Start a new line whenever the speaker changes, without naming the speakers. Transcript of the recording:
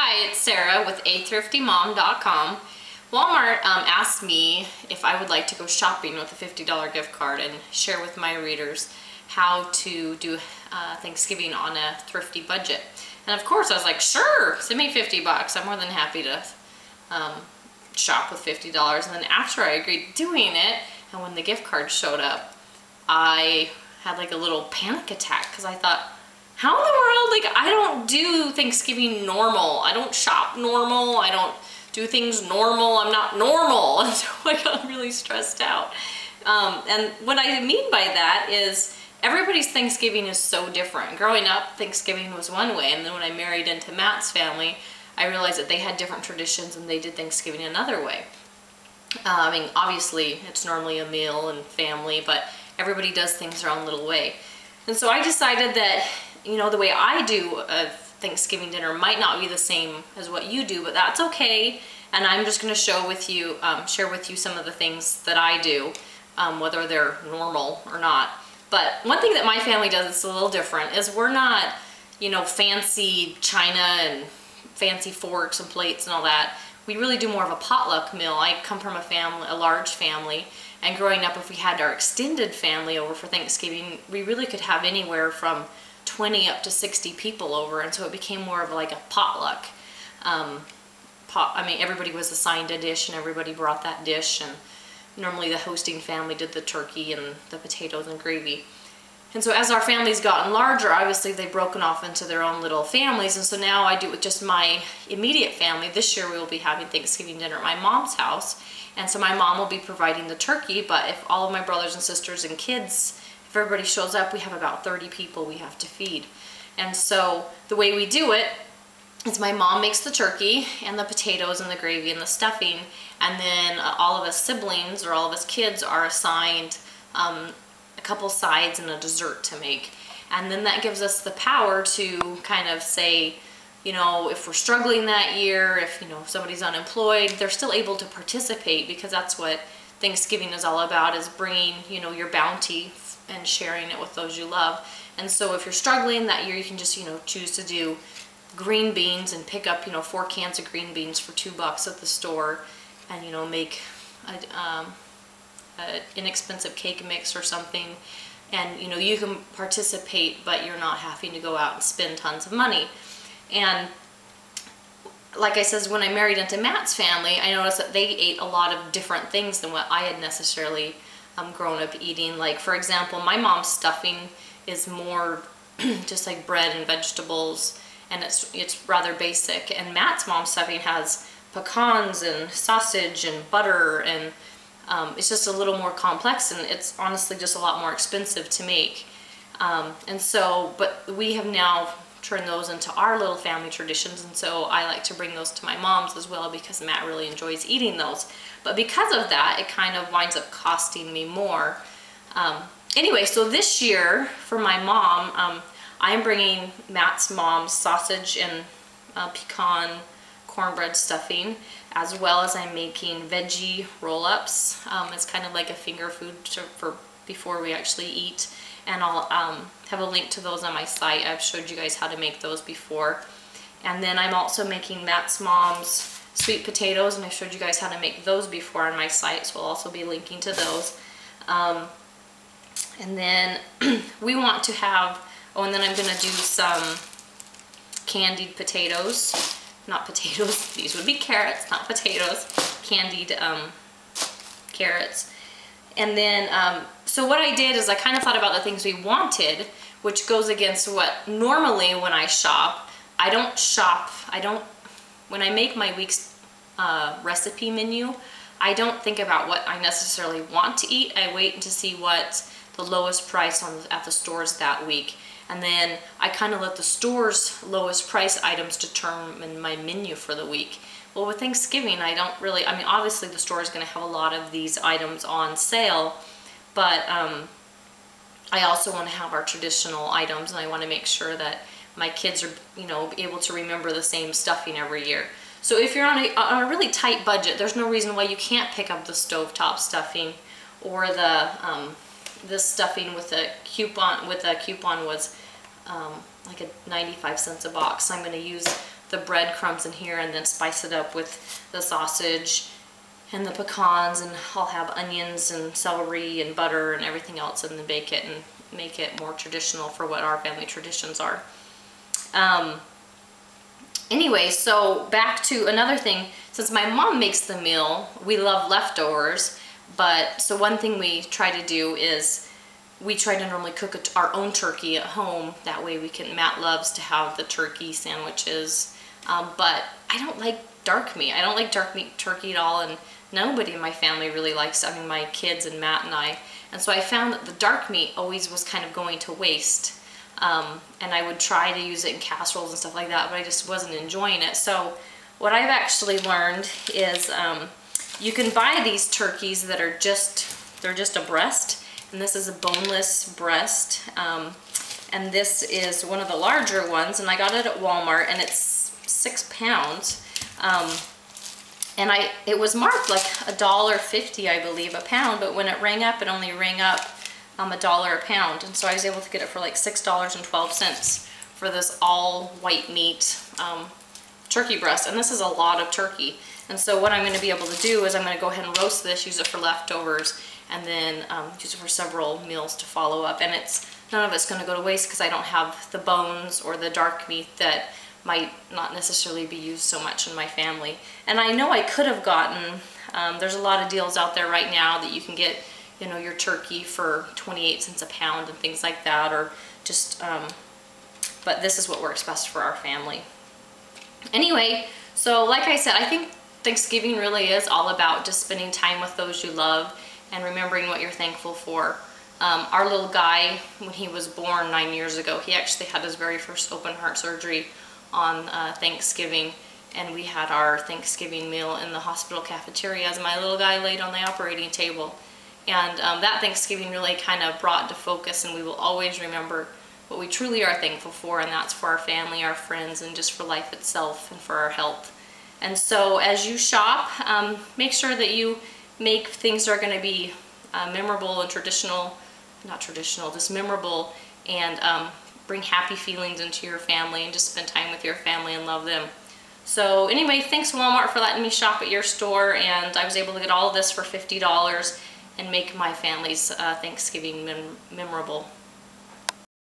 Hi, it's Sarah with athriftymom.com. Walmart asked me if I would like to go shopping with a $50 gift card and share with my readers how to do Thanksgiving on a thrifty budget. And of course I was like, sure, send me 50 bucks. I'm more than happy to shop with $50. And then after I agreed doing it, and when the gift card showed up, I had like a little panic attack because I thought, how in the world, like, I don't do Thanksgiving normal. I don't shop normal. I don't do things normal. I'm not normal. And so I got really stressed out. And what I mean by that is everybody's Thanksgiving is so different. Growing up, Thanksgiving was one way. And then when I married into Matt's family, I realized that they had different traditions and they did Thanksgiving another way. I mean, obviously, it's normally a meal and family, but everybody does things their own little way. And so I decided that, you know, the way I do a Thanksgiving dinner might not be the same as what you do, but that's okay. And I'm just going to share with you some of the things that I do, whether they're normal or not. But one thing that my family does that's a little different is we're not, you know, fancy china and fancy forks and plates and all that. We really do more of a potluck meal. I come from a large family, and growing up, if we had our extended family over for Thanksgiving, we really could have anywhere from 20 up to 60 people over, and so it became more of like a potluck. I mean, everybody was assigned a dish and everybody brought that dish, and normally the hosting family did the turkey and the potatoes and gravy. And so as our family's gotten larger, obviously they've broken off into their own little families, and so now I do it with just my immediate family. This year we will be having Thanksgiving dinner at my mom's house, and so my mom will be providing the turkey, but if all of my brothers and sisters and kids, if everybody shows up, we have about 30 people we have to feed. And so the way we do it is my mom makes the turkey and the potatoes and the gravy and the stuffing, and then all of us siblings or all of us kids are assigned a couple sides and a dessert to make. And then that gives us the power to kind of say, you know, if we're struggling that year, if, you know, somebody's unemployed, they're still able to participate, because that's what Thanksgiving is all about, is bringing, you know, your bounty and sharing it with those you love. And so if you're struggling that year, you can just, you know, choose to do green beans and pick up, you know, 4 cans of green beans for $2 at the store, and, you know, make an inexpensive cake mix or something. And, you know, you can participate, but you're not having to go out and spend tons of money. And like I said, when I married into Matt's family, I noticed that they ate a lot of different things than what I had necessarily grown up eating. Like, for example, my mom's stuffing is more just like bread and vegetables, and it's rather basic. And Matt's mom's stuffing has pecans and sausage and butter, and it's just a little more complex, and it's honestly just a lot more expensive to make. And so, but we have now turned those into our little family traditions, and so I like to bring those to my mom's as well, because Matt really enjoys eating those. But because of that, it kind of winds up costing me more. Anyway, so this year for my mom, I'm bringing Matt's mom's sausage and pecan cornbread stuffing, as well as I'm making veggie roll-ups. It's kind of like a finger food for before we actually eat, and I'll have a link to those on my site. I've showed you guys how to make those before. And then I'm also making Matt's mom's sweet potatoes, and I showed you guys how to make those before on my site, so I'll also be linking to those. And then we want to have, oh, and then I'm gonna do some candied potatoes. Not potatoes, these would be carrots, not potatoes. Candied carrots. And then, so what I did is I kind of thought about the things we wanted, which goes against what normally when I shop, when I make my week's recipe menu, I don't think about what I necessarily want to eat. I wait to see what the lowest price at the stores that week. And then I kind of let the store's lowest price items determine my menu for the week. Well, with Thanksgiving, I don't really, I mean, obviously the store is going to have a lot of these items on sale, but I also want to have our traditional items, and I want to make sure that my kids are, you know, able to remember the same stuffing every year. So if you're on a really tight budget, there's no reason why you can't pick up the stovetop stuffing, or the this stuffing with a coupon was like 95 cents a box. I'm going to use the breadcrumbs in here and then spice it up with the sausage and the pecans, and I'll have onions and celery and butter and everything else, and then bake it and make it more traditional for what our family traditions are. Anyway, so back to another thing. Since my mom makes the meal, we love leftovers, but so one thing we try to do is we try to normally cook our own turkey at home. That way we can, Matt loves to have the turkey sandwiches, but I don't like dark meat. I don't like dark meat turkey at all, and nobody in my family really likes, I mean, my kids and Matt and I. And so I found that the dark meat always was kind of going to waste. And I would try to use it in casseroles and stuff like that, but I just wasn't enjoying it. So what I've actually learned is you can buy these turkeys that are they're just a breast, and this is a boneless breast. And this is one of the larger ones, and I got it at Walmart, and it's 6 pounds. And it was marked like $1.50, I believe, a pound, but when it rang up, it only rang up $1 a pound. And so I was able to get it for like $6.12 for this all white meat turkey breast. And this is a lot of turkey. And so what I'm going to be able to do is I'm going to go ahead and roast this, use it for leftovers, and then use it for several meals to follow up. And none of it's going to go to waste because I don't have the bones or the dark meat that might not necessarily be used so much in my family. And I know I could have gotten, there's a lot of deals out there right now that you can get, you know, your turkey for 28 cents a pound and things like that, or just, but this is what works best for our family. Anyway, so like I said, I think Thanksgiving really is all about just spending time with those you love and remembering what you're thankful for. Our little guy, when he was born 9 years ago, he actually had his very first open heart surgery on Thanksgiving, and we had our Thanksgiving meal in the hospital cafeteria as my little guy laid on the operating table. And that Thanksgiving really kind of brought to focus, and we will always remember what we truly are thankful for, and that's for our family, our friends, and just for life itself and for our health. And so as you shop, make sure that you make things that are going to be memorable and traditional, not traditional, just memorable, and bring happy feelings into your family, and just spend time with your family and love them. So anyway, thanks Walmart for letting me shop at your store, and I was able to get all of this for $50 and make my family's Thanksgiving memorable.